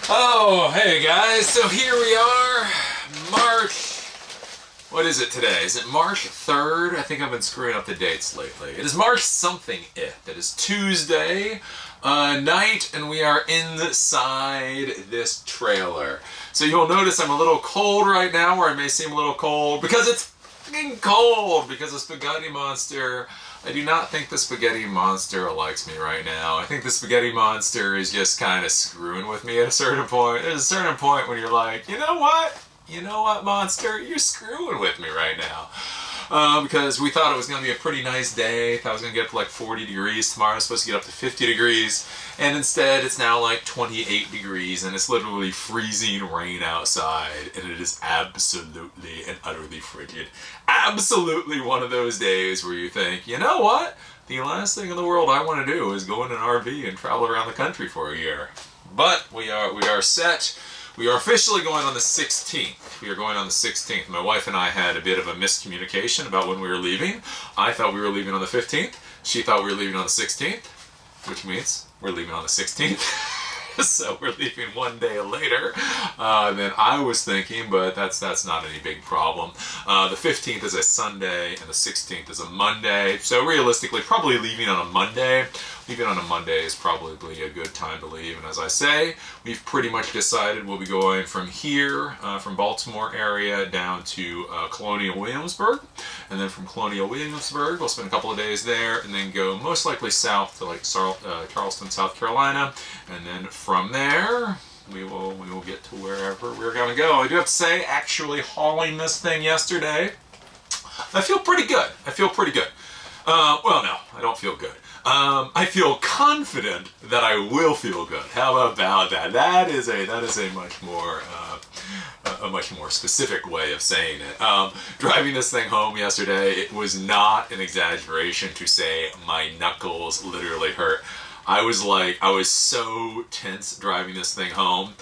Oh, hey guys, so here we are, March, what is it today? Is it March 3rd? I think I've been screwing up the dates lately. It is March something-it. It is Tuesday night, and we are inside this trailer. So you'll notice I'm a little cold right now, or I may seem a little cold, because it's fucking cold, because the spaghetti monster... I do not think the spaghetti monster likes me right now. I think the spaghetti monster is just kind of screwing with me at a certain point. There's a certain point when you're like, you know what? You know what, monster? You're screwing with me right now. Because we thought it was going to be a pretty nice day. Thought it was going to get up to like 40 degrees. Tomorrow it's supposed to get up to 50 degrees. And instead it's now like 28 degrees and it's literally freezing rain outside. And it is absolutely and utterly frigid. Absolutely one of those days where you think, you know what? The last thing in the world I want to do is go in an RV and travel around the country for a year. But we are set. We are officially going on the 16th. We are going on the 16th. My wife and I had a bit of a miscommunication about when we were leaving. I thought we were leaving on the 15th. She thought we were leaving on the 16th, which means we're leaving on the 16th. So we're leaving one day later than I was thinking, but that's not any big problem. The 15th is a Sunday and the 16th is a Monday. So realistically, probably leaving on a Monday. Leaving on a Monday is probably a good time to leave. And as I say, we've pretty much decided we'll be going from here, from Baltimore area, down to Colonial Williamsburg. And then from Colonial Williamsburg, we'll spend a couple of days there and then go most likely south to like Charleston, South Carolina. And then from there, we will get to wherever we're going to go. I do have to say, actually hauling this thing yesterday, I feel pretty good. I feel pretty good. Well, no, I don't feel good. I feel confident that I will feel good. How about that? That is a much more specific way of saying it. Driving this thing home yesterday, it was not an exaggeration to say my knuckles literally hurt. I was so tense driving this thing home.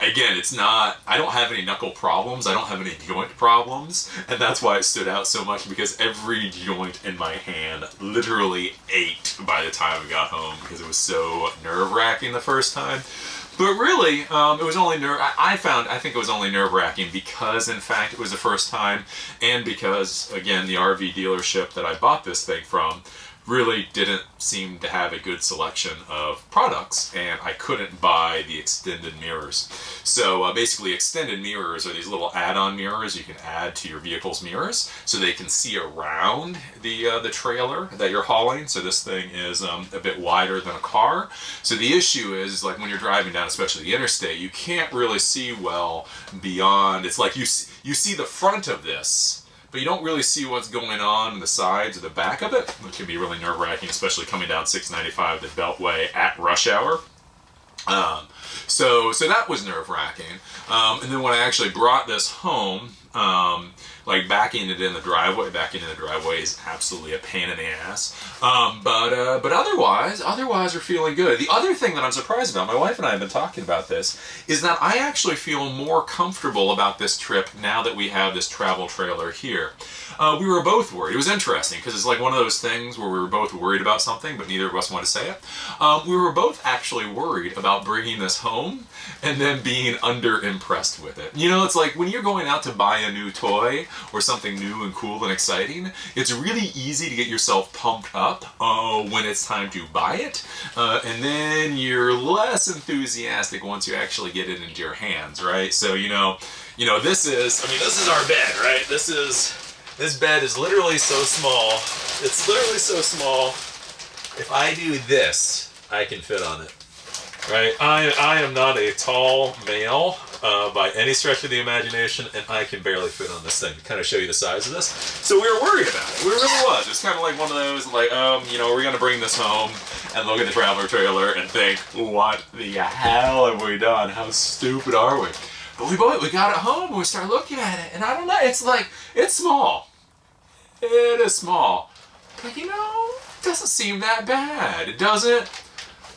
Again, I don't have any knuckle problems, I don't have any joint problems, and that's why it stood out so much, because every joint in my hand literally ached by the time we got home, because it was so nerve-wracking the first time. But really, it was only I think it was only nerve-wracking because, in fact, it was the first time, and because, again, the RV dealership that I bought this thing from really didn't seem to have a good selection of products, and I couldn't buy the extended mirrors. So basically, extended mirrors are these little add-on mirrors you can add to your vehicle's mirrors so they can see around the trailer that you're hauling. So this thing is a bit wider than a car. So the issue is, like when you're driving down, especially the interstate, you can't really see well beyond. It's like you see the front of this, but you don't really see what's going on the sides or the back of it, which can be really nerve-wracking, especially coming down 695, the Beltway, at rush hour. So that was nerve-wracking. And then when I actually brought this home, like backing it in the driveway is absolutely a pain in the ass. But otherwise we're feeling good. The other thing that I'm surprised about, my wife and I have been talking about this, is that I actually feel more comfortable about this trip now that we have this travel trailer here. We were both worried. It was interesting because it's like one of those things where we were both worried about something, but neither of us wanted to say it. We were both actually worried about bringing this home and then being under-impressed with it. You know, it's like when you're going out to buy a new toy or something new and cool and exciting, it's really easy to get yourself pumped up when it's time to buy it, and then you're less enthusiastic once you actually get it into your hands, right? So you know, this is our bed, right? This bed is literally so small. It's literally so small. If I do this, I can fit on it. Right? I am not a tall male by any stretch of the imagination, and I can barely fit on this thing to kind of show you the size of this. So we were worried about it. We really was. It's kind of like one of those, like, we're going to bring this home and look at the traveler trailer and think, what the hell have we done? How stupid are we? But we got it home and we started looking at it, and I don't know, it's small. It is small. But it doesn't seem that bad. It doesn't.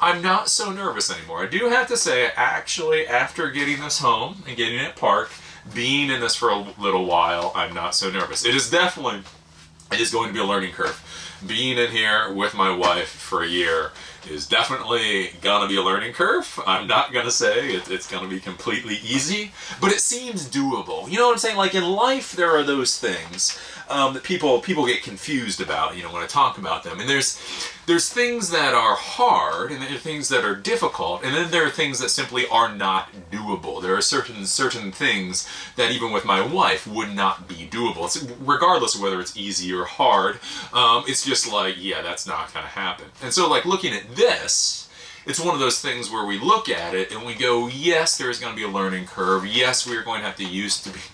I'm not so nervous anymore. I do have to say, actually, after getting this home and getting it parked, being in this for a little while, I'm not so nervous. It is going to be a learning curve. Being in here with my wife for a year is definitely gonna be a learning curve. I'm not gonna say it's gonna be completely easy, but it seems doable. You know what I'm saying? Like in life, there are those things that people get confused about, you know, when I talk about them. And there's things that are hard, and there are things that are difficult, and then there are things that simply are not doable. There are certain things that even with my wife would not be doable. It's, regardless of whether it's easy or hard, it's just like, yeah, that's not gonna happen. And so like looking at this, it's one of those things where we look at it and we go, yes, there's going to be a learning curve. Yes, we're going to have to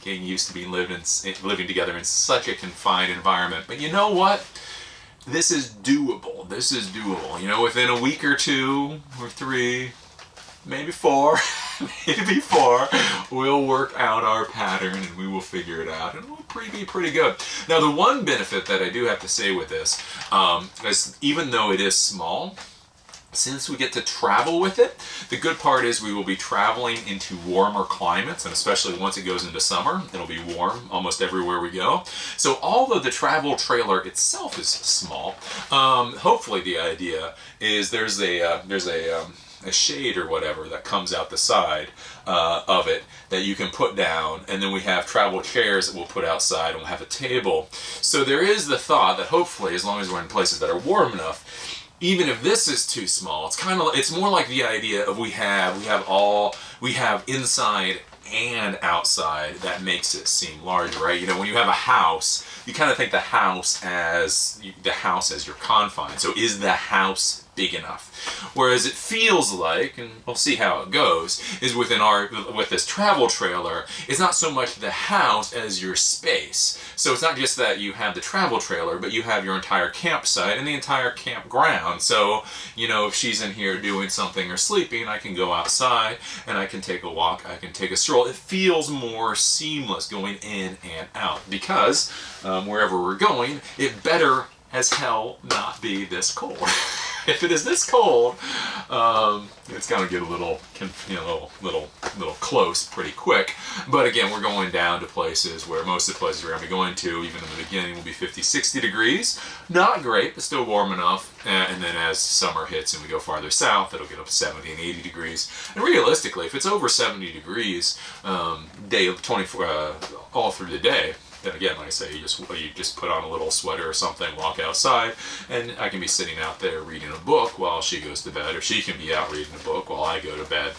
getting used to being living together in such a confined environment. But you know what? This is doable. This is doable. You know, within a week or 2 or 3, maybe 4, maybe 4, we'll work out our pattern and we will figure it out, and it'll be pretty good. Now, the one benefit that I do have to say with this is even though it is small, since we get to travel with it, the good part is we will be traveling into warmer climates, and especially once it goes into summer, it'll be warm almost everywhere we go. So although the travel trailer itself is small, hopefully the idea is there's a shade or whatever that comes out the side of it that you can put down, and then we have travel chairs that we'll put outside, and we'll have a table. So there is the thought that hopefully, as long as we're in places that are warm enough, even if this is too small, it's more like the idea of we have inside and outside that makes it seem large, right? You know, when you have a house, you kind of think the house as your confine. So is the house big enough? Whereas it feels like, and we'll see how it goes, is with this travel trailer, it's not so much the house as your space. So it's not just that you have the travel trailer, but you have your entire campsite and the entire campground. So, you know, if she's in here doing something or sleeping, I can go outside and I can take a walk, I can take a stroll. It feels more seamless going in and out because wherever we're going, it better as hell not be this cold. If it is this cold, it's gonna get a little close pretty quick. But again, we're going down to places where most of the places we're gonna be going to, even in the beginning, will be 50, 60 degrees. Not great, but still warm enough. And then as summer hits and we go farther south, it'll get up to 70 and 80 degrees. And realistically, if it's over 70 degrees, all through the day, then again, like I say, you just put on a little sweater or something, walk outside, and I can be sitting out there reading a book while she goes to bed, or she can be out reading a book while I go to bed.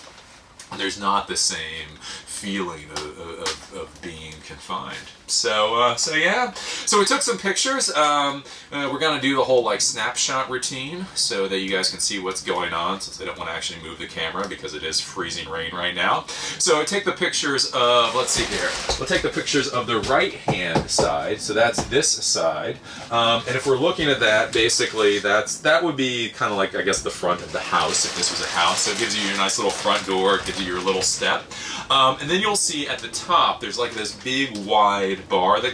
There's not the same feeling of being confined. So yeah. So we took some pictures. We're gonna do the whole like snapshot routine so that you guys can see what's going on, since I don't want to actually move the camera because it is freezing rain right now. So I take the pictures of, let's see here. We'll take the pictures of the right hand side. So that's this side. And if we're looking at that, basically that would be kind of like, I guess, the front of the house if this was a house. So it gives you your nice little front door, it gives you your little step. And then you'll see at the top there's like this big wide bar that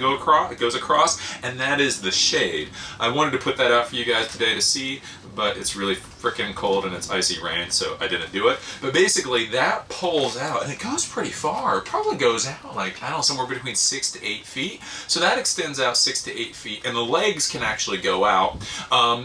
goes across, and that is the shade. I wanted to put that out for you guys today to see, but it's really freaking cold and it's icy rain, so I didn't do it. But basically that pulls out, and it goes pretty far. It probably goes out like, I don't know, somewhere between 6 to 8 feet. So that extends out 6 to 8 feet, and the legs can actually go out.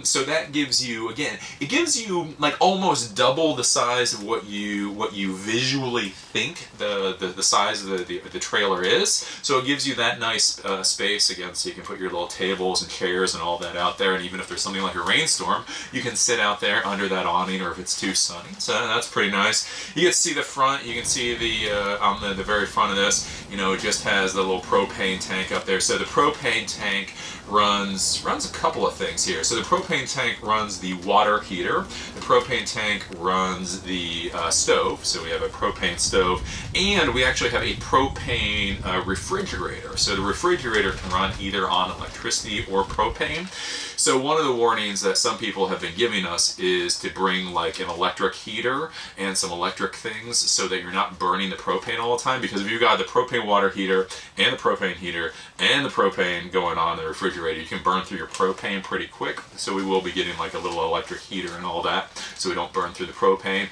So that gives you, again, it gives you like almost double the size of what you visually think the size of the trailer is. So it gives you that nice space again, so you can put your little tables and chairs and all that out there. And even if there's something like a rainstorm, you can sit out there under that awning, or if it's too sunny. So that's pretty nice. You get to see the front. You can see on the very front of this, you know, it just has the little propane tank up there. So the propane tank runs a couple of things here. So the propane tank runs the water heater. The propane tank runs the stove. So we have a propane stove, and we actually have a propane refrigerator. So the refrigerator can run either on electricity or propane. So one of the warnings that some people have been giving us is to bring like an electric heater and some electric things so that you're not burning the propane all the time, because if you've got the propane water heater and the propane heater and the propane going on in the refrigerator, you can burn through your propane pretty quick. So we will be getting like a little electric heater and all that so we don't burn through the propane.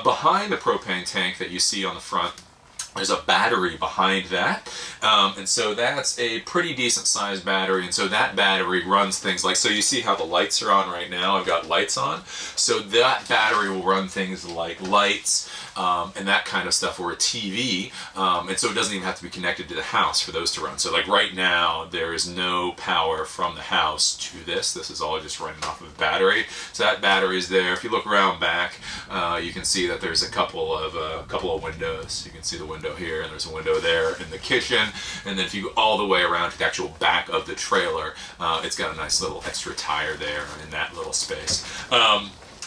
Behind the propane tank that you see on the front, There's a battery behind that, and so that's a pretty decent sized battery, and so that battery runs things like, so you see how the lights are on right now, I've got lights on, so that battery will run things like lights, and that kind of stuff, or a TV, and so it doesn't even have to be connected to the house for those to run. So like right now, there is no power from the house to this is all just running off of a battery, so that battery is there. If you look around back, you can see that there's a couple of windows. You can see the window here, and there's a window there in the kitchen, and then if you go all the way around to the actual back of the trailer, it's got a nice little extra tire there in that little space.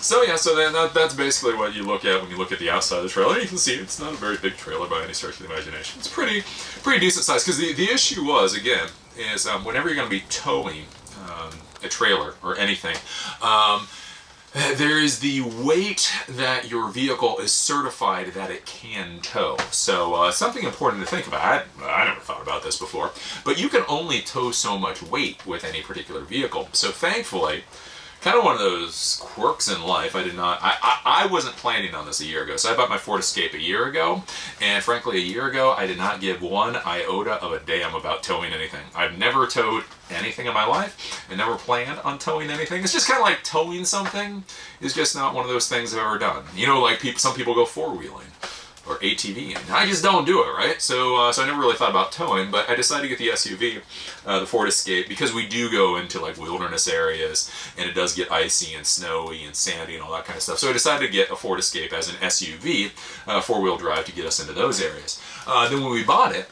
So yeah, so then that's basically what you look at when you look at the outside of the trailer. You can see it's not a very big trailer by any stretch of the imagination. It's pretty decent size, because the issue was, again, is whenever you're going to be towing a trailer or anything, there is the weight that your vehicle is certified that it can tow. So something important to think about, I never thought about this before, but you can only tow so much weight with any particular vehicle. So thankfully, kind of one of those quirks in life, I wasn't planning on this a year ago. So I bought my Ford Escape a year ago, and frankly a year ago I did not give one iota of a damn about towing anything. I've never towed anything in my life, and never planned on towing anything. It's just kind of like towing something is just not one of those things I've ever done. You know, like some people go four-wheeling or ATV, and I just don't do it, right? So I never really thought about towing, but I decided to get the SUV, the Ford Escape, because we do go into like wilderness areas, and it does get icy and snowy and sandy and all that kind of stuff. So I decided to get a Ford Escape as an SUV, four-wheel drive, to get us into those areas. Then when we bought it,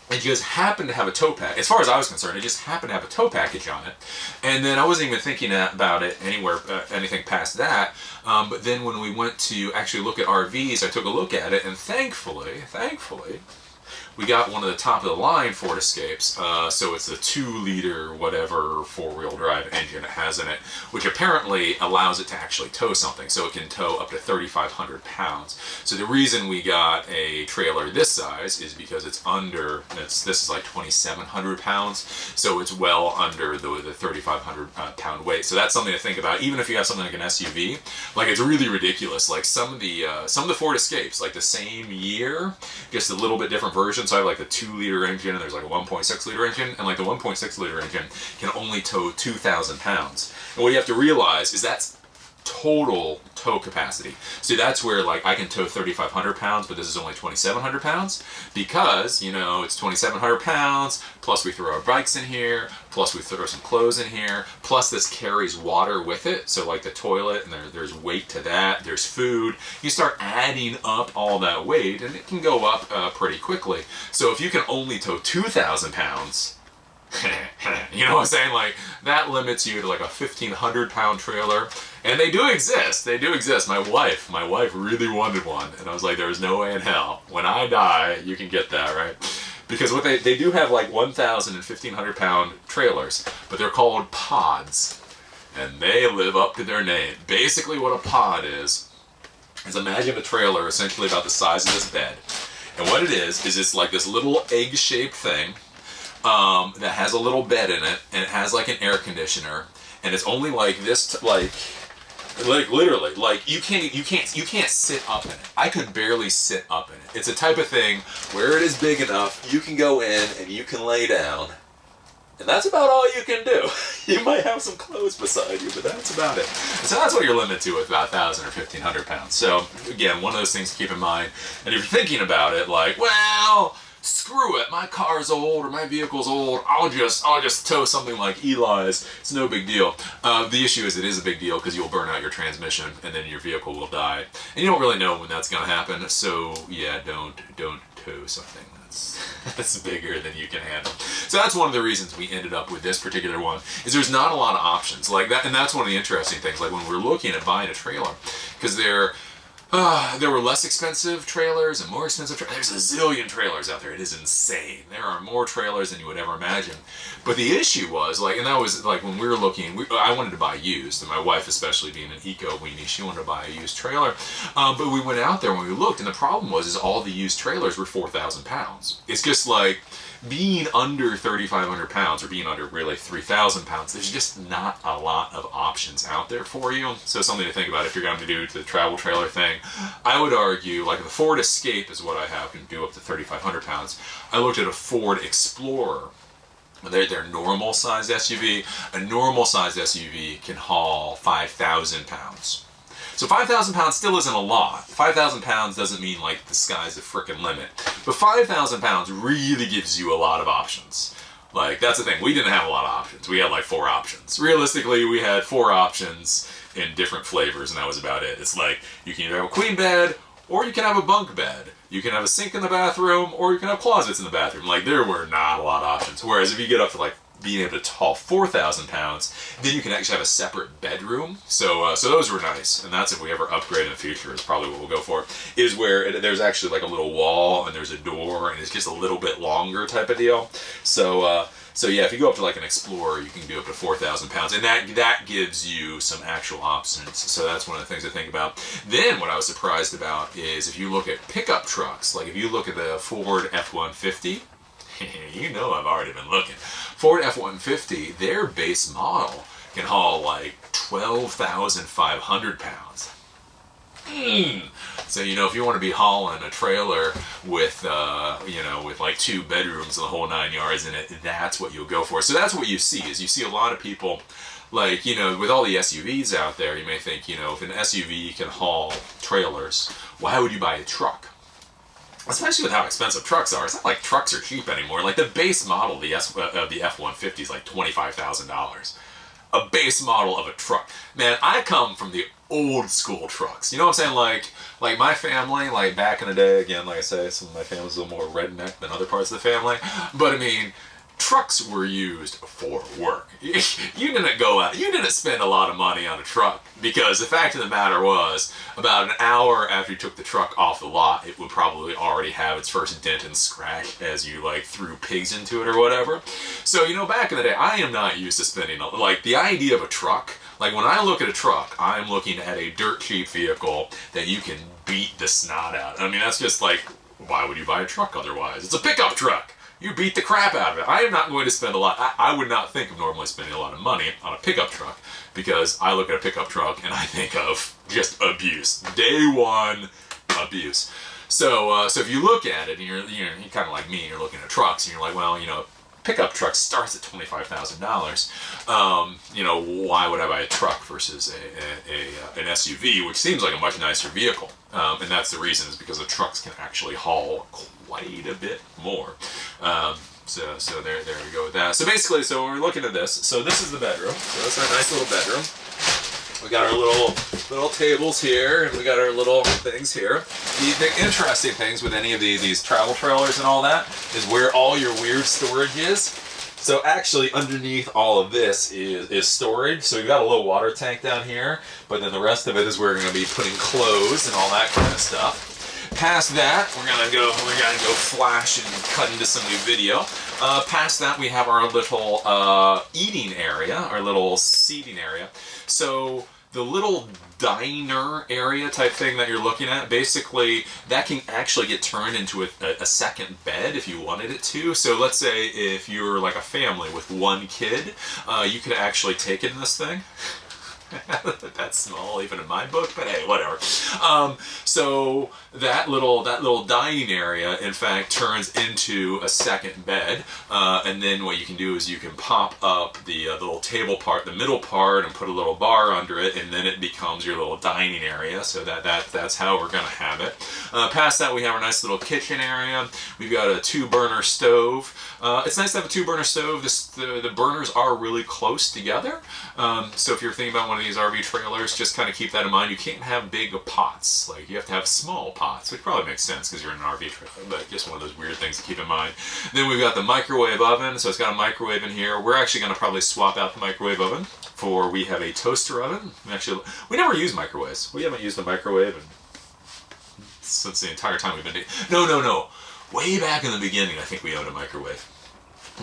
it just happened to have a tow package. As far as I was concerned, it just happened to have a tow package on it. And then I wasn't even thinking about it anywhere, anything past that. But then when we went to actually look at RVs, I took a look at it, and thankfully, we got one of the top of the line Ford Escapes. So it's a 2-liter whatever four-wheel drive engine it has in it, which apparently allows it to actually tow something. So it can tow up to 3,500 pounds. So the reason we got a trailer this size is because it's under, this is like 2,700 pounds. So it's well under the 3,500 pound weight. So that's something to think about. Even if you have something like an SUV, like it's really ridiculous. Like some of the Ford Escapes, like the same year, just a little bit different version. So I have like the 2-liter engine, and there's like a 1.6-liter engine, and like the 1.6-liter engine can only tow 2,000 pounds. And what you have to realize is that's total tow capacity. So that's where like I can tow 3,500 pounds, but this is only 2,700 pounds, because, you know, it's 2,700 pounds, plus we throw our bikes in here, plus we throw some clothes in here, plus this carries water with it, so like the toilet, and there's weight to that, there's food. You start adding up all that weight, and it can go up pretty quickly. So if you can only tow 2,000 pounds, you know what I'm saying? Like, that limits you to like a 1,500 pound trailer. And they do exist. They do exist. My wife really wanted one. And I was like, there's no way in hell. When I die, you can get that, right? Because what they do have like 1,000 and 1,500 pound trailers, but they're called pods. And they live up to their name. Basically what a pod is imagine a trailer essentially about the size of this bed. And what it is it's like this little egg-shaped thing that has a little bed in it, and it has like an air conditioner, and it's only like this, like literally, like you can't sit up in it. I could barely sit up in it. It's a type of thing where it is big enough, you can go in and you can lay down, and that's about all you can do. You might have some clothes beside you, but that's about it. So that's what you're limited to with about 1,000 or 1,500 pounds. So again, one of those things to keep in mind. And if you're thinking about it, like, well, screw it, my car's old or my vehicle's old, I'll just tow something like Eli's, it's no big deal. The issue is it is a big deal, because you'll burn out your transmission and then your vehicle will die. And you don't really know when that's going to happen, so yeah, don't tow something that's bigger than you can handle. So that's one of the reasons we ended up with this particular one, is there's not a lot of options like that. And that's one of the interesting things, like when we're looking at buying a trailer, because there were less expensive trailers and more expensive trailers. There's a zillion trailers out there. It is insane. There are more trailers than you would ever imagine. But the issue was, like, and that was, like, when we were looking, I wanted to buy used, and my wife, especially being an eco-weenie, she wanted to buy a used trailer. But we went out there when we looked, and the problem was all the used trailers were 4,000 pounds. It's just like, being under 3,500 pounds or being under really 3,000 pounds, there's just not a lot of options out there for you. So something to think about if you're going to do the travel trailer thing. I would argue, like the Ford Escape is what I have, can do up to 3,500 pounds. I looked at a Ford Explorer. They're normal sized SUV. A normal sized SUV can haul 5,000 pounds. So 5,000 pounds still isn't a lot. 5,000 pounds doesn't mean like the sky's the frickin' limit. But 5,000 pounds really gives you a lot of options. Like, that's the thing. We didn't have a lot of options. We had like 4 options. Realistically, we had 4 options in different flavors, and that was about it. It's like, you can either have a queen bed, or you can have a bunk bed. You can have a sink in the bathroom, or you can have closets in the bathroom. Like, there were not a lot of options. Whereas if you get up to like being able to haul 4,000 pounds, then you can actually have a separate bedroom. So those were nice, and that's if we ever upgrade in the future, is probably what we'll go for, is where there's actually like a little wall, and there's a door, and it's just a little bit longer type of deal. So yeah, if you go up to like an Explorer, you can do up to 4,000 pounds, and that gives you some actual options. So that's one of the things to think about. Then what I was surprised about is if you look at pickup trucks, like if you look at the Ford F-150, you know I've already been looking. Ford F-150, their base model can haul like 12,500 pounds. So, if you want to be hauling a trailer with, with like 2 bedrooms and the whole 9 yards in it, that's what you'll go for. So that's what you see, is you see a lot of people, like, with all the SUVs out there, you may think, if an SUV can haul trailers, why would you buy a truck? Especially with how expensive trucks are. It's not like trucks are cheap anymore. Like the base model of the F-150 is like $25,000. A base model of a truck. Man, I come from the old school trucks. You know what I'm saying? Like my family, like back in the day, again, like I say, some of my family's a little more redneck than other parts of the family. But I mean, trucks were used for work. You didn't spend a lot of money on a truck, because the fact of the matter was, about an hour after you took the truck off the lot, it would probably already have its first dent and scratch as you like threw pigs into it or whatever. So, back in the day, I am not used to spending, like the idea of a truck, like when I look at a truck, I'm looking at a dirt cheap vehicle that you can beat the snot out. I mean, that's just like, why would you buy a truck otherwise? It's a pickup truck. You beat the crap out of it. I am not going to spend a lot. I would not think of normally spending a lot of money on a pickup truck, because I look at a pickup truck and I think of just abuse. Day one, abuse. So if you look at it and you're kind of like me, and you're looking at trucks and you're like, well, pickup truck starts at $25,000. Why would I buy a truck versus an SUV, which seems like a much nicer vehicle? And that's the reason, is because the trucks can actually haul quite a bit more. So there we go with that. So basically, when we're looking at this, so this is the bedroom. So that's our nice little bedroom. We got our little tables here, and we got our little things here. The interesting things with any of these travel trailers and all that is where all your weird storage is. So actually, underneath all of this is storage. So we've got a little water tank down here, but then the rest of it is where we're going to be putting clothes and all that kind of stuff. Past that, we're gonna go flash and cut into some new video. Past that, we have our little eating area, our little seating area. So the little diner area type thing that you're looking at, basically that can actually get turned into a second bed if you wanted it to. So let's say if you're like a family with 1 kid, you could actually take it in this thing. That's small even in my book, but hey, whatever. So that little dining area, in fact, turns into a second bed, and then what you can do is you can pop up the little table part, the middle part, and put a little bar under it, and then it becomes your little dining area. So that's how we're gonna have it. Past that, we have our nice little kitchen area. We've got a 2-burner stove. It's nice to have a 2-burner stove. The burners are really close together. So if you're thinking about one of these RV trailers, just kind of keep that in mind. You can't have big pots. Like, you have to have small pots, which probably makes sense because you're in an RV trailer, but just one of those weird things to keep in mind. Then we've got the microwave oven. So it's got a microwave in here. We're actually going to probably swap out the microwave oven we have a toaster oven. We never use microwaves. We haven't used a microwave since the entire time we've been No. Way back in the beginning, I think we owned a microwave.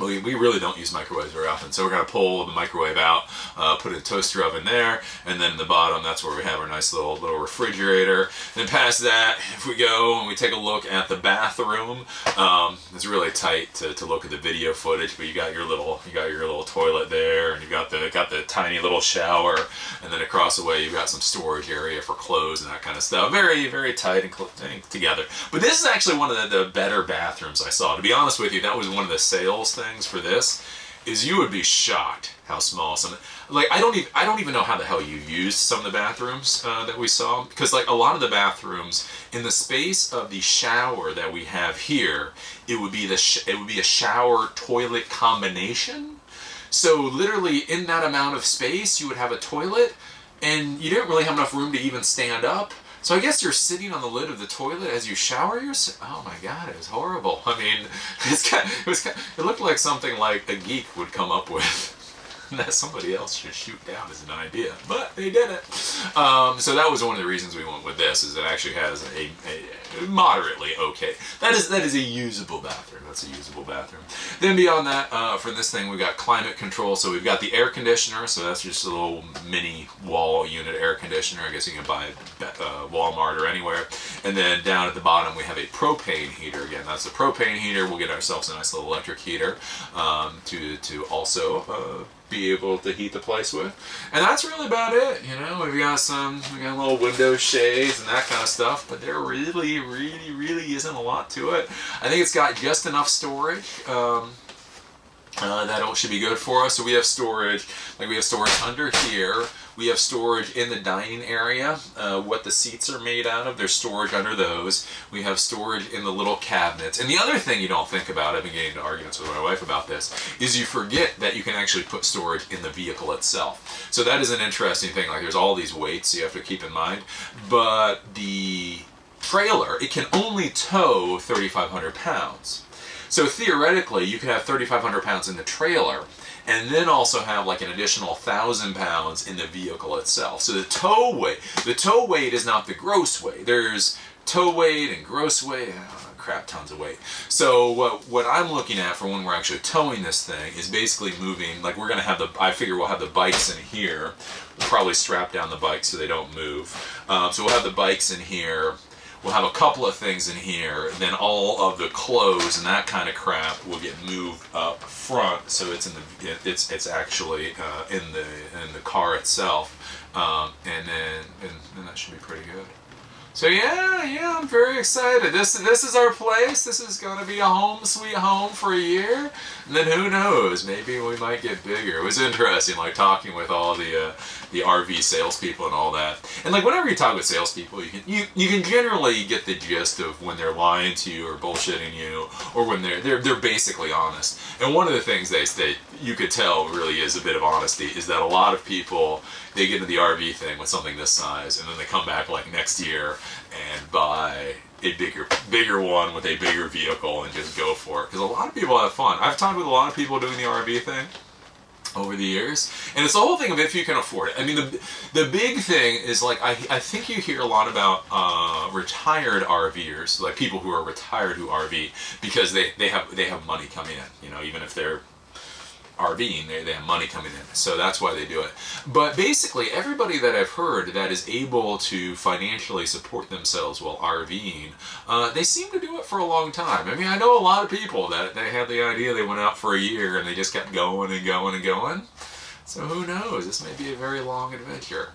We really don't use microwaves very often, so we're going to pull the microwave out, put a toaster oven there, and then in the bottom, that's where we have our nice little refrigerator. Then past that, if we go and we take a look at the bathroom, it's really tight to look at the video footage, but you got your little toilet there, and you got the tiny little shower, and then across the way you've got some storage area for clothes and that kind of stuff. Very, very tight and together. But this is actually one of the better bathrooms I saw. To be honest with you, that was one of the sales things for this, is you would be shocked how small some, like, I don't even know how the hell you used some of the bathrooms that we saw, because like a lot of the bathrooms in the space of the shower that we have here, it would be a shower toilet combination. So literally in that amount of space you would have a toilet, and you didn't really have enough room to even stand up. So I guess you're sitting on the lid of the toilet as you shower yourself. Oh my God, it was horrible. I mean, it looked like something like a geek would come up with. That somebody else should shoot down as an idea, but they did it. So that was one of the reasons we went with this, is it actually has a moderately okay. That is a usable bathroom. That's a usable bathroom. Then beyond that, for this thing, we've got climate control. So we've got the air conditioner. So that's just a little mini wall unit air conditioner. I guess you can buy it at Walmart or anywhere. And then down at the bottom, we have a propane heater. Again, that's the propane heater. We'll get ourselves a nice little electric heater to also be able to heat the place with. And that's really about it. You know, we got little window shades and that kind of stuff, but there really isn't a lot to it. I think it's got just enough storage that should be good for us. So we have storage, under here. We have storage in the dining area, what the seats are made out of. There's storage under those. We have storage in the little cabinets. And the other thing you don't think about, I've been getting into arguments with my wife about this, is you forget that you can actually put storage in the vehicle itself. So that is an interesting thing. Like, there's all these weights you have to keep in mind. But the trailer, it can only tow 3,500 pounds. So theoretically, you could have 3,500 pounds in the trailer, and then also have like an additional 1,000 pounds in the vehicle itself. So the tow weight is not the gross weight. There's tow weight and gross weight, crap tons of weight. So what I'm looking at for when we're actually towing this thing is basically moving, like we're gonna have I figure we'll have the bikes in here. We'll probably strap down the bikes so they don't move. So we'll have the bikes in here. We'll have a couple of things in here, then all of the clothes and that kind of crap will get moved up front, so it's it's actually in the car itself, and then that should be pretty good. So yeah, I'm very excited. This is our place. This is going to be a home sweet home for a year, and then who knows? Maybe we might get bigger. It was interesting, like talking with all the RV salespeople and all that. And like whenever you talk with salespeople, you can generally get the gist of when they're lying to you or bullshitting you, or when they're basically honest. And one of the things you could tell really is a bit of honesty is that a lot of people, they get into the RV thing with something this size, and then they come back like next year and buy a bigger one with a bigger vehicle and just go for it. Because a lot of people have fun. I've talked with a lot of people doing the RV thing over the years, and it's the whole thing of if you can afford it. I mean, the big thing is, like, I think you hear a lot about retired RVers, like people who are retired who RV because they have money coming in. You know, even if they're RVing, they have money coming in, so that's why they do it. But basically, everybody that I've heard that is able to financially support themselves while RVing, they seem to do it for a long time. I mean, I know a lot of people that they had the idea, they went out for a year and they just kept going and going and going. So who knows? This may be a very long adventure.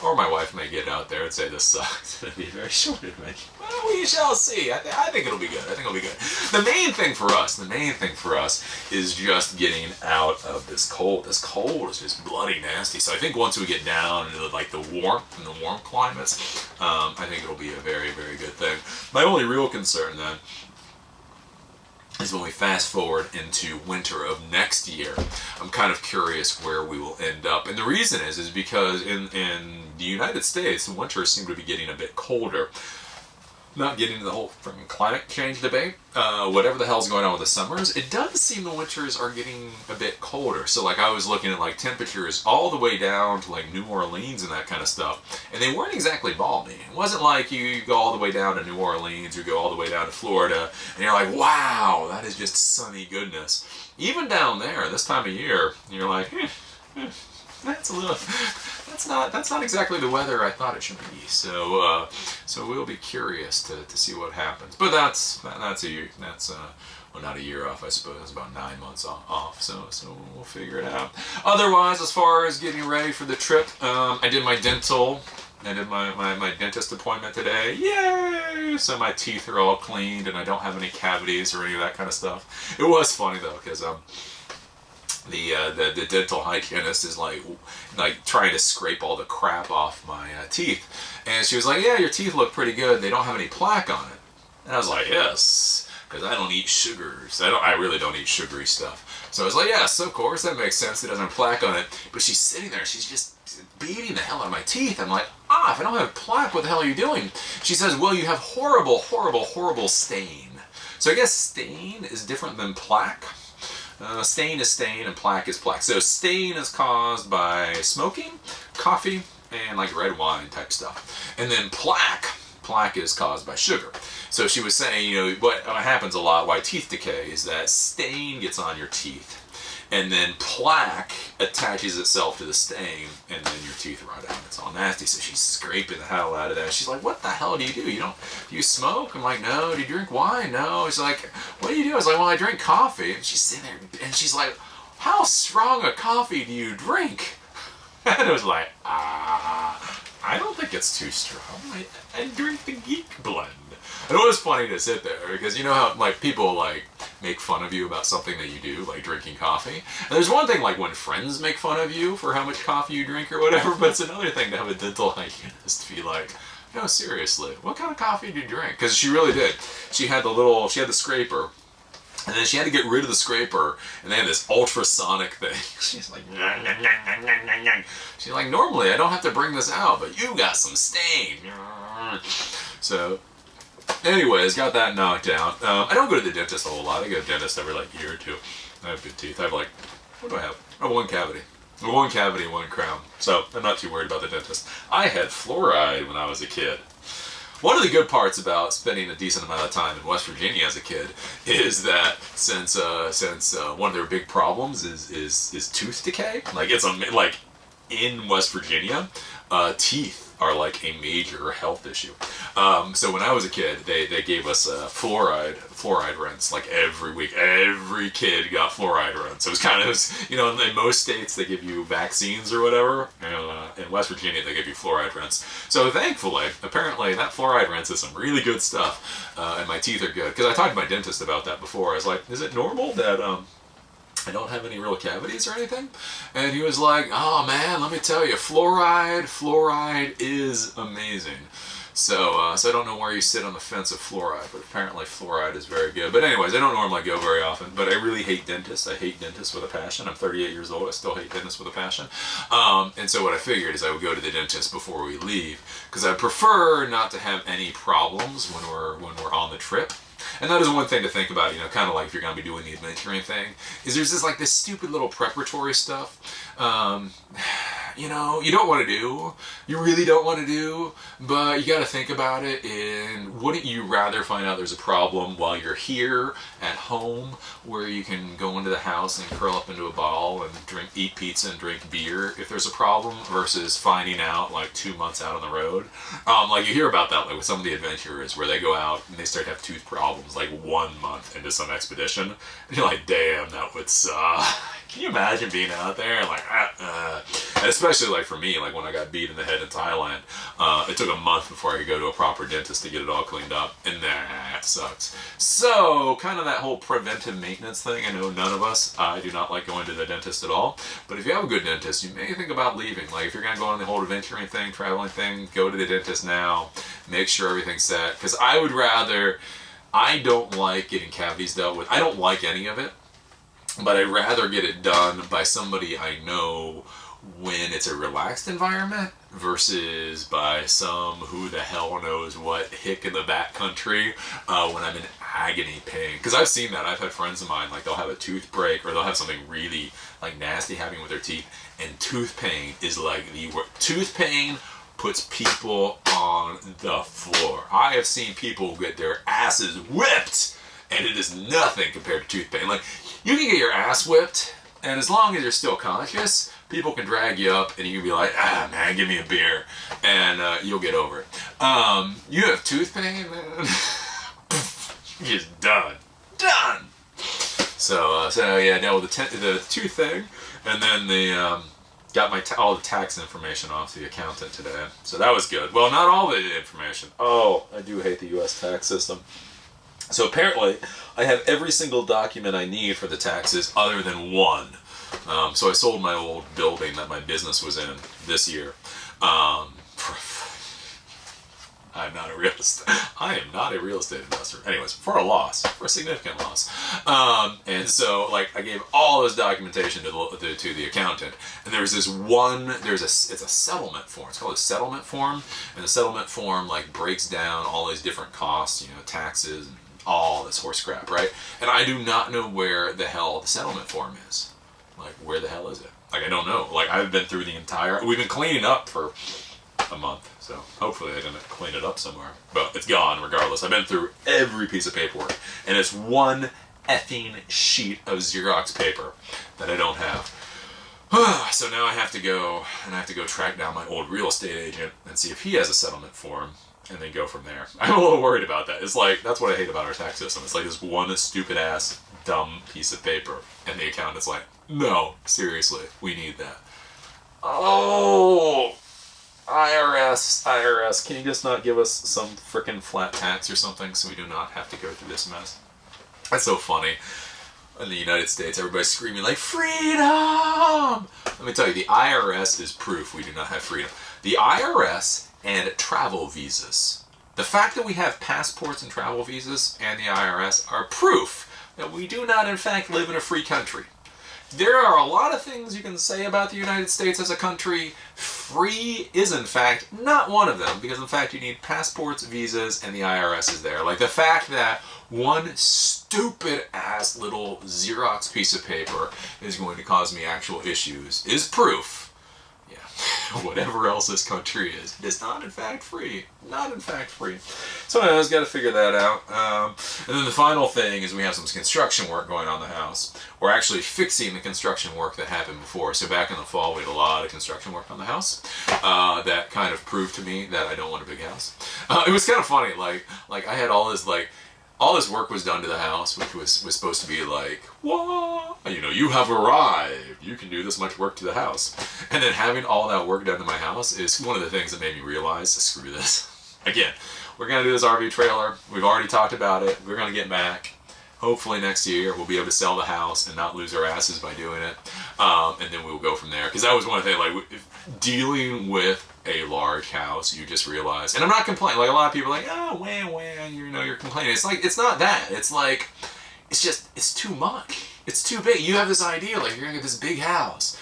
Or my wife may get out there and say this sucks. It'll be a very short adventure. Well, we shall see. I think it'll be good. I think it'll be good. The main thing for us is just getting out of this cold. This cold is just bloody nasty. So I think once we get down into like the warmth and the warm climates, I think it'll be a very, very good thing. My only real concern then is when we fast forward into winter of next year. I'm kind of curious where we will end up. And the reason is because in the United States, the winters seem to be getting a bit colder. not getting into the whole freaking climate change debate, whatever the hell's going on with the summers, it does seem the winters are getting a bit colder. So like I was looking at like temperatures all the way down to like New Orleans and that kind of stuff, and they weren't exactly balmy. It wasn't like you go all the way down to New Orleans or go all the way down to Florida and you're like, wow, that is just sunny goodness. Even down there this time of year, you're like, that's a little, that's not exactly the weather I thought it should be. So so we'll be curious to see what happens. But that's a year, well, not a year off, I suppose. It's about 9 months off. So we'll figure it out. Otherwise, as far as getting ready for the trip, I did my dental. I did my dentist appointment today. Yay! So my teeth are all cleaned and I don't have any cavities or any of that kind of stuff. It was funny though, because the dental hygienist is like trying to scrape all the crap off my teeth, and she was like, yeah, your teeth look pretty good, they don't have any plaque on it. And I was like, yes, because I don't eat sugars. I really don't eat sugary stuff. So I was like, yes, of course, that makes sense, it doesn't have plaque on it. But she's sitting there, she's just beating the hell out of my teeth. I'm like, if I don't have plaque, what the hell are you doing? She says, well, you have horrible, horrible, horrible stain. So I guess stain is different than plaque. Stain is stain and plaque is plaque. So stain is caused by smoking, coffee, and like red wine type stuff. And then plaque is caused by sugar. So she was saying, you know, what happens a lot, why teeth decay, is that stain gets on your teeth. And then plaque attaches itself to the stain, and then your teeth rot out. It's all nasty. So she's scraping the hell out of that. She's like, "What the hell do you do? Do you smoke?" I'm like, "No." "Do you drink wine?" "No." She's like, "What do you do?" I was like, "Well, I drink coffee." And she's sitting there, and she's like, "How strong a coffee do you drink?" And I was like, I don't think it's too strong. I drink the Geek Blend. And it was funny to sit there because you know how like people like make fun of you about something that you do, like drinking coffee. And there's one thing like when friends make fun of you for how much coffee you drink or whatever, but it's another thing to have a dental hygienist be like, no, seriously, what kind of coffee do you drink? Because she really did. She had the scraper. And then she had to get rid of the scraper, and they had this ultrasonic thing. She's like, nah, nah, nah, nah, nah, nah. She's like, normally I don't have to bring this out, but you got some stain. So, anyways, got that knocked out. I don't go to the dentist a whole lot. I go to the dentist every like year or two. I have good teeth. I have like, what do I have? I have one cavity. One cavity, one crown. So, I'm not too worried about the dentist. I had fluoride when I was a kid. One of the good parts about spending a decent amount of time in West Virginia as a kid is that since one of their big problems is tooth decay, like like in West Virginia, teeth are like a major health issue. So when I was a kid, they gave us fluoride rinse like every week. Every kid got fluoride rinse. So it was kind of, you know, in most states they give you vaccines or whatever. In West Virginia they give you fluoride rinse. So thankfully, apparently that fluoride rinse is some really good stuff, and my teeth are good. Because I talked to my dentist about that before. I was like, is it normal that I don't have any real cavities or anything? And he was like, oh man, let me tell you, fluoride is amazing. So I don't know where you sit on the fence of fluoride, but apparently fluoride is very good. But anyways, I don't normally go very often, but I really hate dentists. I hate dentists with a passion. I'm 38 years old. I still hate dentists with a passion. And so what I figured is I would go to the dentist before we leave, because I prefer not to have any problems when we're on the trip. And that is one thing to think about, you know, kind of like if you're going to be doing the adventuring thing, is there's this stupid little preparatory stuff, you know, you don't want to do, you really don't want to do, but you got to think about it. And wouldn't you rather find out there's a problem while you're here at home, where you can go into the house and curl up into a ball and eat pizza and drink beer if there's a problem, versus finding out like 2 months out on the road? Like you hear about that like with some of the adventurers where they go out and they start to have tooth problems like 1 month into some expedition, and you're like, damn, that would suck. Can you imagine being out there and like, and especially like for me, like when I got beat in the head in Thailand, it took a month before I could go to a proper dentist to get it all cleaned up, and that sucks. So kind of that whole preventive maintenance thing. I know none of us, I do not like going to the dentist at all, but if you have a good dentist, you may think about leaving. Like if you're gonna go on the whole adventuring thing, traveling thing, go to the dentist now, make sure everything's set, because I don't like getting cavities dealt with. I don't like any of it, but I'd rather get it done by somebody I know when it's a relaxed environment versus by some who the hell knows what hick in the back country when I'm in agony pain. Because I've seen that. I've had friends of mine, like they'll have a tooth break or they'll have something really like nasty happening with their teeth, and tooth pain is like the worst. Tooth pain puts people on the floor. I have seen people get their asses whipped, and it is nothing compared to tooth pain. Like, you can get your ass whipped, and as long as you're still conscious, people can drag you up, and you can be like, ah, man, give me a beer, and you'll get over it. You have tooth pain, man, you're just done. Done! So yeah, dealt with the tooth thing, and then the, got my all the tax information off the accountant today. So that was good. Well, not all the information. Oh, I do hate the U.S. tax system. So apparently, I have every single document I need for the taxes other than one. So I sold my old building that my business was in this year. I am not a real estate investor. Anyways, for a loss, for a significant loss. And so, like, I gave all this documentation to the accountant, and there was this one. It's a settlement form. It's called a settlement form, and the settlement form like breaks down all these different costs, you know, taxes and all this horse crap, right? And I do not know where the hell the settlement form is. Like, where the hell is it? Like, I don't know. Like, I've been through the entire. We've been cleaning up for a month, so hopefully I didn't clean it up somewhere, but it's gone regardless. I've been through every piece of paperwork, and it's one effing sheet of Xerox paper that I don't have. So now I have to go track down my old real estate agent and see if he has a settlement form, and then go from there. I'm a little worried about that. It's like, that's what I hate about our tax system. It's like this one stupid ass dumb piece of paper, and the accountant's like, no, seriously, we need that. Oh, IRS, can you just not give us some frickin' flat tax or something so we do not have to go through this mess? That's so funny. In the United States, everybody's screaming like, freedom! Let me tell you, the IRS is proof we do not have freedom. The IRS and travel visas. The fact that we have passports and travel visas and the IRS are proof that we do not, in fact, live in a free country. There are a lot of things you can say about the United States as a country. Free is, in fact, not one of them, because, in fact, you need passports, visas, and the IRS is there. Like, the fact that one stupid-ass little Xerox piece of paper is going to cause me actual issues is proof. Yeah, whatever else this country is, it is not, in fact, free. Not, in fact, free. So, I just got to figure that out. And then the final thing is we have some construction work going on in the house. We're actually fixing the construction work that happened before. So back in the fall, we had a lot of construction work on the house. That kind of proved to me that I don't want a big house. It was kind of funny. Like I had all this work was done to the house, which was supposed to be like, what? You know, you have arrived. You can do this much work to the house. And then having all that work done to my house is one of the things that made me realize, screw this. Again, we're going to do this RV trailer. We've already talked about it. We're going to get back. Hopefully next year we'll be able to sell the house and not lose our asses by doing it. And then we'll go from there. Because that was one thing, like, dealing with a large house, you just realize, and I'm not complaining, like a lot of people are like, oh, wah, you know, you're complaining. It's like, it's not that. It's like, it's too much. It's too big. You have this idea, like, you're going to get this big house.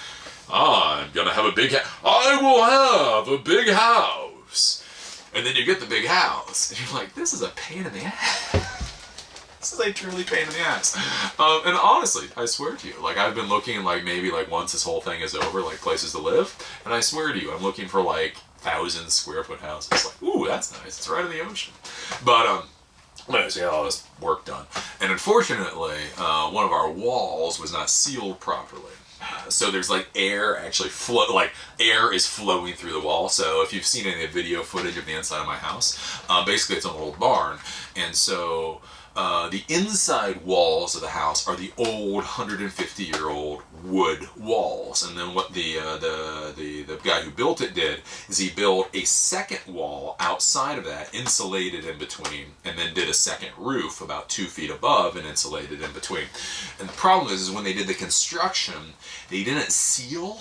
I'm going to have a big house. I will have a big house. And then you get the big house, and you're like, this is a pain in the ass. This is a truly pain in the ass. And honestly, I swear to you, like, I've been looking, like, maybe, like, once this whole thing is over, like, places to live, and I swear to you, I'm looking for, like, 1,000 square foot houses. Like, ooh, that's nice. It's right in the ocean. But, anyways, we got all this work done. And unfortunately, one of our walls was not sealed properly. So there's like air actually air is flowing through the wall. So if you've seen any video footage of the inside of my house, basically it's an old barn. And so the inside walls of the house are the old 150-year-old wood walls, and then what the guy who built it did is he built a second wall outside of that, insulated in between, and then did a second roof about 2 feet above and insulated in between. And the problem is when they did the construction, they didn't seal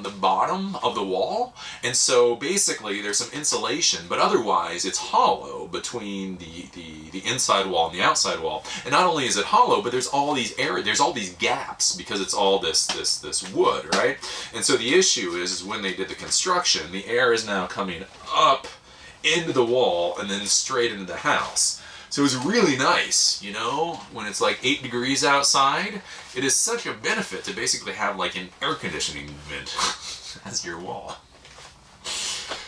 the bottom of the wall, and so basically there's some insulation, but otherwise it's hollow between the inside wall and the outside wall. And not only is it hollow, but there's all these gaps because it's all this wood, right? And so the issue is when they did the construction, the air is now coming up into the wall and then straight into the house. So it's really nice, you know, when it's like 8 degrees outside. It is such a benefit to basically have like an air conditioning vent as your wall.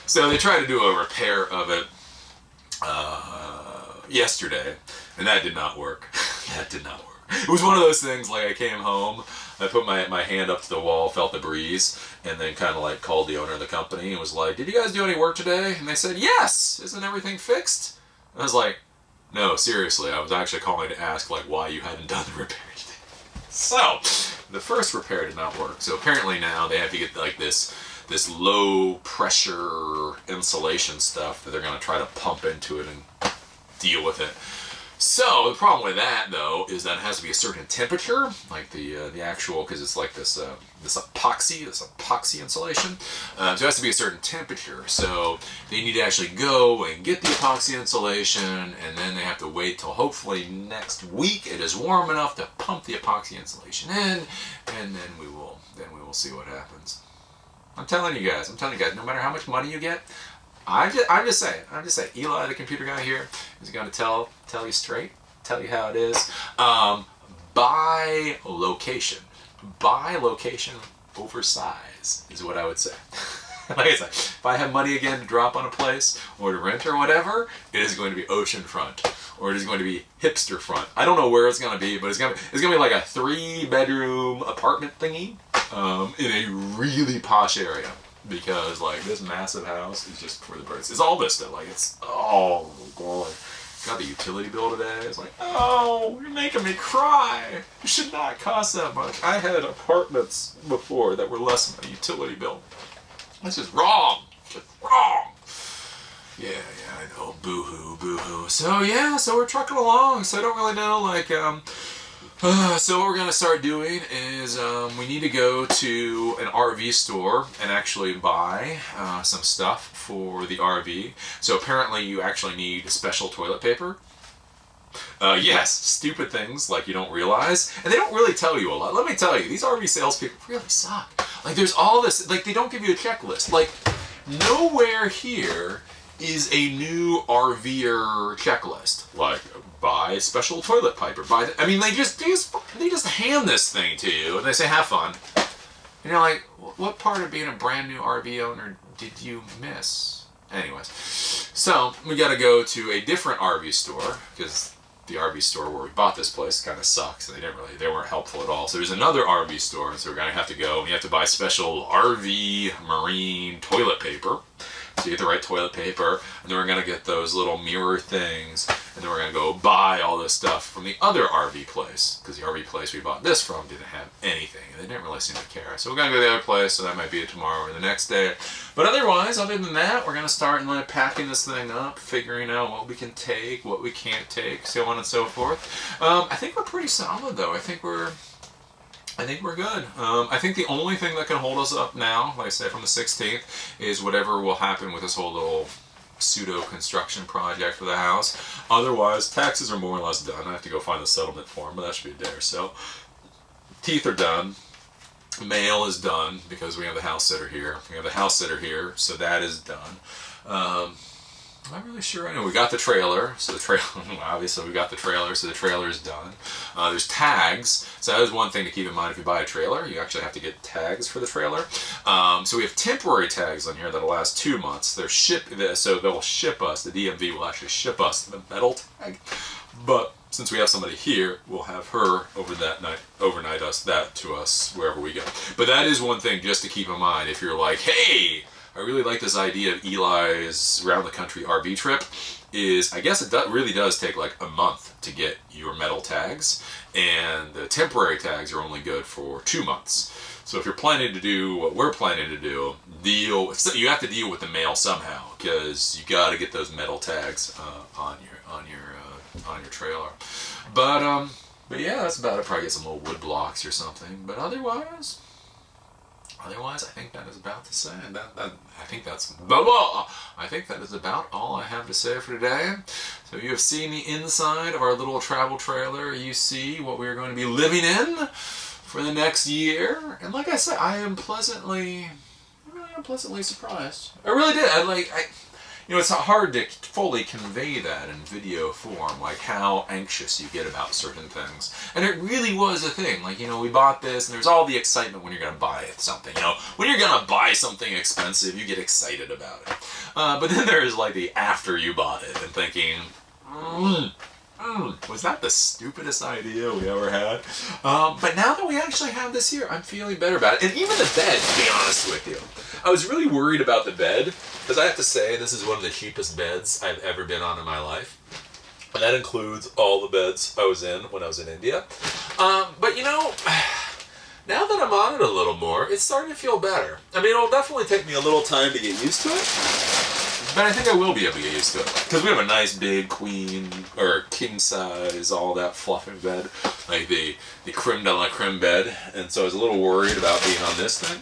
So they tried to do a repair of it yesterday, and that did not work. That did not work. It was one of those things, like I came home, I put my hand up to the wall, felt the breeze, and then kind of like called the owner of the company and was like, "Did you guys do any work today?" And they said, "Yes! Isn't everything fixed?" And I was like, "No, seriously, I was actually calling to ask like why you hadn't done the repair today." So, the first repair did not work. So apparently now they have to get like this low pressure insulation stuff that they're going to try to pump into it and deal with it. So the problem with that though is that it has to be a certain temperature, like the actual, because it's like this epoxy insulation. So it has to be a certain temperature. So they need to actually go and get the epoxy insulation, and then they have to wait till hopefully next week it is warm enough to pump the epoxy insulation in, and then we will see what happens. I'm telling you guys, no matter how much money you get, I'm just saying, Eli, the computer guy here, is going to tell you straight, tell you how it is. Buy location over size is what I would say. Like I said, if I have money again to drop on a place or to rent or whatever, it is going to be oceanfront, or it is going to be hipster front. I don't know where it's going to be, but it's going to be like a 3-bedroom apartment thingy in a really posh area. Because like this massive house is just for the birds. It's all Vista, like it's oh god. Got the utility bill today. It's like, oh, you're making me cry. It should not cost that much. I had apartments before that were less than a utility bill. That's just wrong. Just wrong. Yeah, I know. Boo-hoo, boo-hoo. So yeah, so we're trucking along. So I don't really know, like, so what we're going to start doing is we need to go to an RV store and actually buy some stuff for the RV. So apparently you actually need special toilet paper. Yes, stupid things like you don't realize. And they don't really tell you a lot. Let me tell you, these RV salespeople really suck. Like there's all this, like they don't give you a checklist. Like nowhere here is a new RVer checklist. Like buy special toilet paper. I mean, they just hand this thing to you and they say have fun. And you're like, what part of being a brand new RV owner did you miss? Anyways, so we got to go to a different RV store because the RV store where we bought this place kind of sucks. They weren't helpful at all. So there's another RV store, so we're gonna have to go. We have to buy special RV marine toilet paper. So you get the right toilet paper, and then we're gonna get those little mirror things, and then we're gonna go buy all this stuff from the other RV place, because the RV place we bought this from didn't have anything, and they didn't really seem to care. So we're gonna go to the other place, so that might be tomorrow or the next day. But otherwise, other than that, we're gonna start like packing this thing up, figuring out what we can take, what we can't take, so on and so forth. I think we're pretty solid though. I think we're good. I think the only thing that can hold us up now, like I said, from the 16th, is whatever will happen with this whole little pseudo-construction project for the house. Otherwise, taxes are more or less done. I have to go find the settlement form, but that should be there. So, teeth are done. Mail is done, because we have the house sitter here. We have the house sitter here, so that is done. I'm not really sure. I know we got the trailer, so the trailer, obviously we got the trailer, so the trailer is done. There's tags, so that is one thing to keep in mind if you buy a trailer. You actually have to get tags for the trailer. So we have temporary tags on here that'll last 2 months. So they'll ship us, the DMV will actually ship us the metal tag. But since we have somebody here, we'll have her overnight us that to us wherever we go. But that is one thing just to keep in mind if you're like, hey, I really like this idea of Eli's round the country RV trip. I guess it really does take like a month to get your metal tags, and the temporary tags are only good for 2 months. So if you're planning to do what we're planning to do, you have to deal with the mail somehow, because you got to get those metal tags on your trailer. But yeah, that's about it. Probably get some little wood blocks or something. But otherwise, Otherwise, I think that is about to say. I think that's I think that is about all I have to say for today. So you have seen the inside of our little travel trailer. You see what we are going to be living in for the next year. And like I said, I am pleasantly surprised. I really did. You know, it's not hard to fully convey that in video form, like how anxious you get about certain things. And it really was a thing. Like, you know, we bought this, and there's all the excitement when you're going to buy something. You know, when you're going to buy something expensive, you get excited about it. But then there's like the after you bought it and thinking, was that the stupidest idea we ever had? But now that we actually have this here, I'm feeling better about it. And even the bed, to be honest with you. I was really worried about the bed, because I have to say, this is one of the cheapest beds I've ever been on in my life. And that includes all the beds I was in when I was in India. But you know, now that I'm on it a little more, it's starting to feel better. I mean, it'll definitely take me a little time to get used to it. But I think I will be able to get used to it. Because we have a nice big queen, or king size, all that fluffy bed. Like the creme de la creme bed. And so I was a little worried about being on this thing.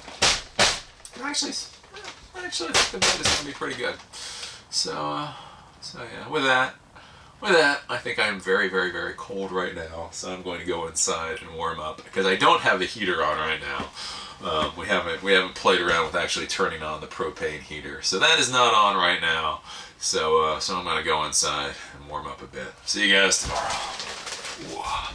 But actually, I think the bed is going to be pretty good. So yeah, with that, I think I'm very, very, very cold right now. So I'm going to go inside and warm up. Because I don't have the heater on right now. We haven't played around with actually turning on the propane heater, so that is not on right now. So I'm gonna go inside and warm up a bit. See you guys tomorrow. Whoa.